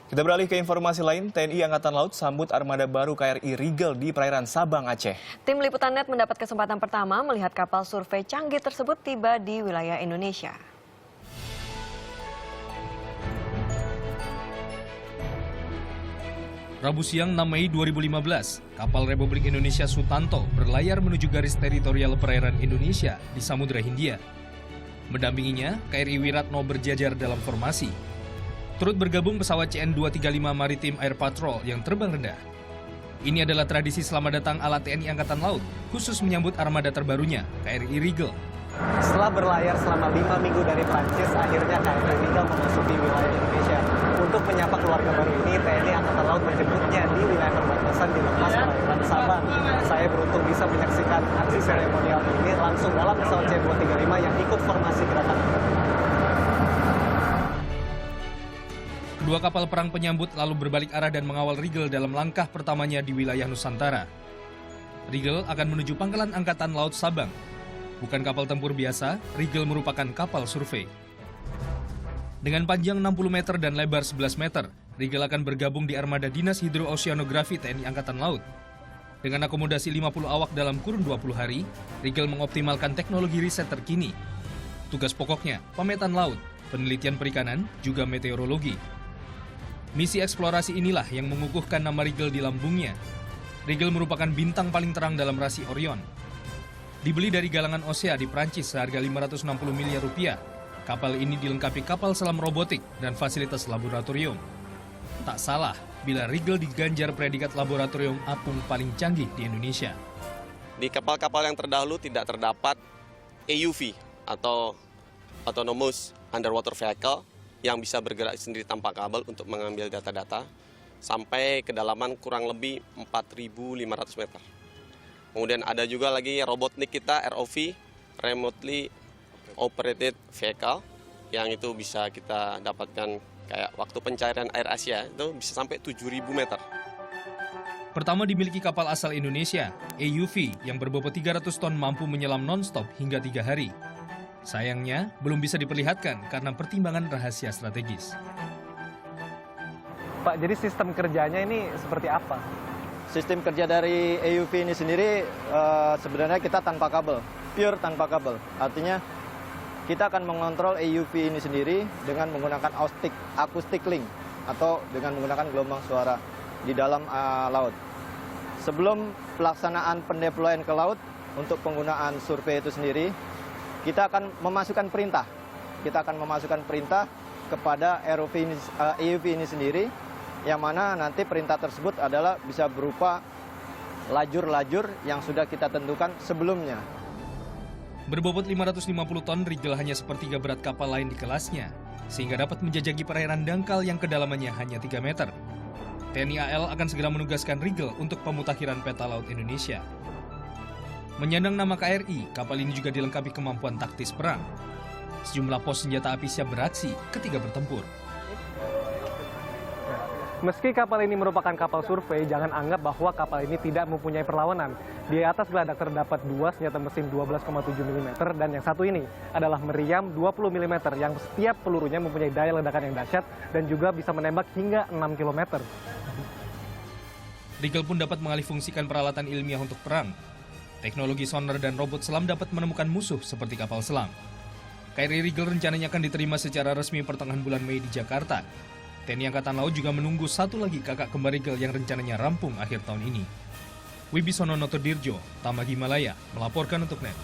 Kita beralih ke informasi lain, TNI Angkatan Laut sambut armada baru KRI Rigel di perairan Sabang, Aceh. Tim Liputan Net mendapat kesempatan pertama melihat kapal survei canggih tersebut tiba di wilayah Indonesia. Rabu siang 6 Mei 2015, kapal Republik Indonesia Sutanto berlayar menuju garis teritorial perairan Indonesia di Samudra Hindia. Mendampinginya, KRI Wiratno berjajar dalam formasi. Turut bergabung pesawat CN-235 Maritime Air Patrol yang terbang rendah. Ini adalah tradisi selamat datang ala TNI Angkatan Laut, khusus menyambut armada terbarunya, KRI Rigel. Setelah berlayar selama 5 minggu dari Prancis, akhirnya KRI Rigel memasuki wilayah Indonesia. Untuk menyapa keluarga baru ini, TNI Angkatan Laut menjemputnya di wilayah perbatasan di lepas perairan Sabang. Saya beruntung bisa menyaksikan aksi seremonial ini langsung dalam pesawat CN-235 yang ikut formasi gerakan. Kedua kapal perang penyambut lalu berbalik arah dan mengawal Rigel dalam langkah pertamanya di wilayah Nusantara. Rigel akan menuju Pangkalan Angkatan Laut Sabang. Bukan kapal tempur biasa, Rigel merupakan kapal survei. Dengan panjang 60 meter dan lebar 11 meter, Rigel akan bergabung di armada Dinas Hidrooceanografi TNI Angkatan Laut. Dengan akomodasi 50 awak dalam kurun 20 hari, Rigel mengoptimalkan teknologi riset terkini. Tugas pokoknya, pemetaan laut, penelitian perikanan, juga meteorologi. Misi eksplorasi inilah yang mengukuhkan nama Rigel di lambungnya. Rigel merupakan bintang paling terang dalam rasi Orion. Dibeli dari galangan Osea di Prancis seharga 560 miliar rupiah, kapal ini dilengkapi kapal selam robotik dan fasilitas laboratorium. Tak salah bila Rigel diganjar predikat laboratorium apung paling canggih di Indonesia. Di kapal-kapal yang terdahulu tidak terdapat AUV atau Autonomous Underwater Vehicle yang bisa bergerak sendiri tanpa kabel untuk mengambil data-data sampai kedalaman kurang lebih 4.500 meter. Kemudian ada juga lagi robotnik kita ROV, Remotely Operated Vehicle, yang itu bisa kita dapatkan kayak waktu pencarian air Asia itu bisa sampai 7.000 meter. Pertama dimiliki kapal asal Indonesia, AUV yang berbobot 300 ton mampu menyelam non-stop hingga 3 hari. Sayangnya, belum bisa diperlihatkan karena pertimbangan rahasia strategis. Pak, jadi sistem kerjanya ini seperti apa? Sistem kerja dari AUV ini sendiri sebenarnya kita tanpa kabel, pure tanpa kabel. Artinya kita akan mengontrol AUV ini sendiri dengan menggunakan acoustic link atau dengan menggunakan gelombang suara di dalam laut. Sebelum pelaksanaan pendeployan ke laut untuk penggunaan survei itu sendiri, kita akan memasukkan perintah. Kita akan memasukkan perintah kepada AUV ini sendiri, yang mana nanti perintah tersebut adalah bisa berupa lajur-lajur yang sudah kita tentukan sebelumnya. Berbobot 550 ton, Rigel hanya sepertiga berat kapal lain di kelasnya, sehingga dapat menjajaki perairan dangkal yang kedalamannya hanya 3 meter. TNI AL akan segera menugaskan Rigel untuk pemutakhiran peta laut Indonesia. Menyandang nama KRI, kapal ini juga dilengkapi kemampuan taktis perang. Sejumlah pos senjata api siap beraksi ketika bertempur. Meski kapal ini merupakan kapal survei, jangan anggap bahwa kapal ini tidak mempunyai perlawanan. Di atas geladak terdapat 2 senjata mesin 12,7 mm dan yang satu ini adalah meriam 20 mm yang setiap pelurunya mempunyai daya ledakan yang dahsyat dan juga bisa menembak hingga 6 km. Rigel pun dapat mengalihfungsikan peralatan ilmiah untuk perang. Teknologi sonar dan robot selam dapat menemukan musuh seperti kapal selam. KRI Rigel rencananya akan diterima secara resmi pertengahan bulan Mei di Jakarta. TNI Angkatan Laut juga menunggu satu lagi kakak kembar Rigel yang rencananya rampung akhir tahun ini. Wibisono Notodirjo, Tamagi Malaya, melaporkan untuk NET.